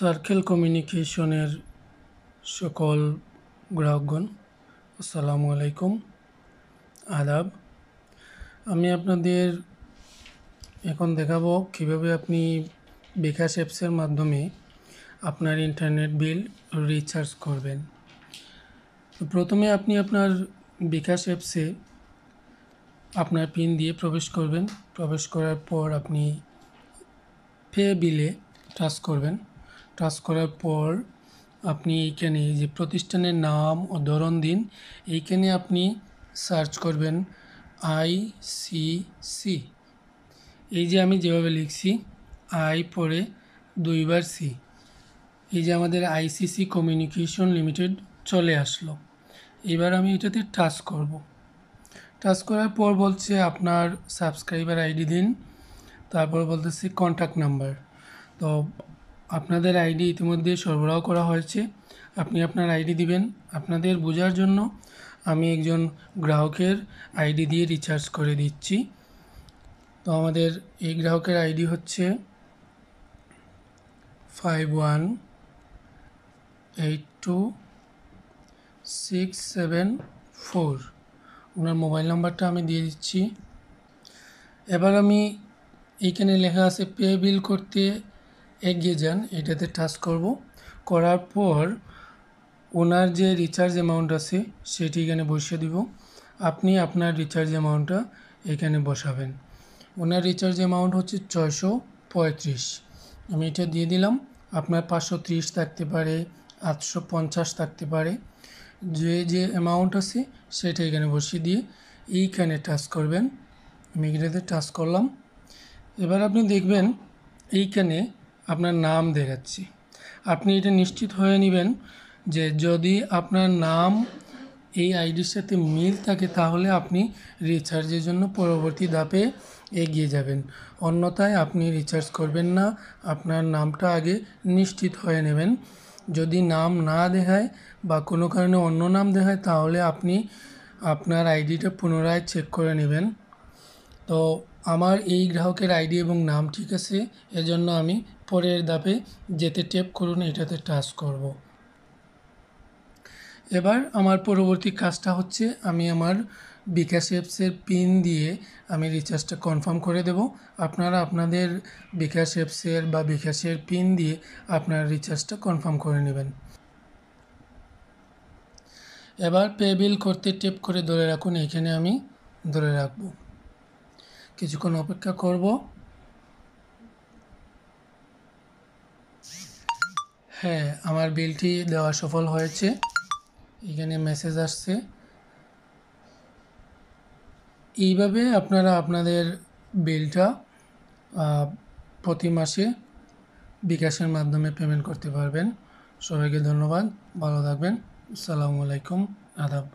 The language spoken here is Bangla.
সার্কেল কমিউনিকেশনের সকল গ্রাহকগণ আসসালামু আলাইকুম, আদাব। আমি আপনাদের এখন দেখাবো কিভাবে আপনি বিকাশ অ্যাপসের মাধ্যমে আপনার ইন্টারনেট বিল রিচার্জ করবেন। তো প্রথমে আপনি আপনার বিকাশ অ্যাপসে আপনার পিন দিয়ে প্রবেশ করবেন। প্রবেশ করার পর আপনি পে বিলে টাচ করবেন। টাচ করার পর আপনি এইখানে যে প্রতিষ্ঠানের নাম ও ধরন দিন, এইখানে আপনি সার্চ করবেন ICC। এই যে আমি যেভাবে লিখছি আই পরে দুইবার সি, এই যে আমাদের ICC কমিউনিকেশন লিমিটেড চলে আসলো। এবার আমি এটাতে টাচ করব। টাচ করার পর বলছে আপনার সাবস্ক্রাইবার আইডি দিন, তারপর বলতেছি কন্ট্যাক্ট নাম্বার। তো আপনাদের আইডি ইতিমধ্যে সরবরাহ করা হয়েছে, আপনি আপনার আইডি দিবেন। আপনাদের বোঝার জন্য আমি একজন গ্রাহকের আইডি দিয়ে রিচার্জ করে দিচ্ছি। তো আমাদের এই গ্রাহকের আইডি হচ্ছে 518267 ওনার মোবাইল নাম্বারটা আমি দিয়ে দিচ্ছি। এবার আমি এইখানে লেখা আছে পে বিল করতে এগিয়ে যান, এটাতে টাচ করব। করার পর ওনার যে রিচার্জ অ্যামাউন্ট আছে সেটি এখানে বসিয়ে দিব। আপনি আপনার রিচার্জ অ্যামাউন্টটা এখানে বসাবেন। ওনার রিচার্জ অ্যামাউন্ট হচ্ছে 635, আমি এটা দিয়ে দিলাম। আপনার 530 থাকতে পারে, 850 থাকতে পারে, যে অ্যামাউন্ট আছে সেটা এখানে বসিয়ে দিয়ে এইখানে টাচ করবেন। আমি এটাতে টাচ করলাম। এবার আপনি দেখবেন এইখানে আপনার নাম দেখাচ্ছে। আপনি এটা নিশ্চিত হয়ে নেবেন যে যদি আপনার নাম এই আইডির সাথে মিল থাকে তাহলে আপনি রিচার্জের জন্য পরবর্তী ধাপে এগিয়ে যাবেন, অন্যথায় আপনি রিচার্জ করবেন না। আপনার নামটা আগে নিশ্চিত হয়ে নেবেন। যদি নাম না দেখায় বা কোনো কারণে অন্য নাম দেখায় তাহলে আপনি আপনার আইডিটা পুনরায় চেক করে নেবেন। তো আমার এই গ্রাহকের আইডি এবং নাম ঠিক আছে, এজন্য আমি পরের ধাপে যেতে ট্যাপ করুন এটাতে টাচ করব। এবার আমার পরবর্তী কাজটা হচ্ছে আমি আমার বিকাশ অ্যাপসের পিন দিয়ে আমি রিচার্জটা কনফার্ম করে দেব। আপনারা আপনাদের বিকাশ অ্যাপসের বা বিকাশের পিন দিয়ে আপনার রিচার্জটা কনফার্ম করে নেবেন। এবার পে বিল করতে ট্যাপ করে ধরে রাখুন, এখানে আমি ধরে রাখব, কিছুক্ষণ অপেক্ষা করব। হ্যাঁ, আমার বিলটি দেওয়া সফল হয়েছে, এখানে মেসেজ আসছে। এইভাবে আপনারা আপনাদের বিলটা প্রতি মাসে বিকাশের মাধ্যমে পেমেন্ট করতে পারবেন। সবাইকে ধন্যবাদ, ভালো থাকবেন। আসসালামু আলাইকুম, আদাব।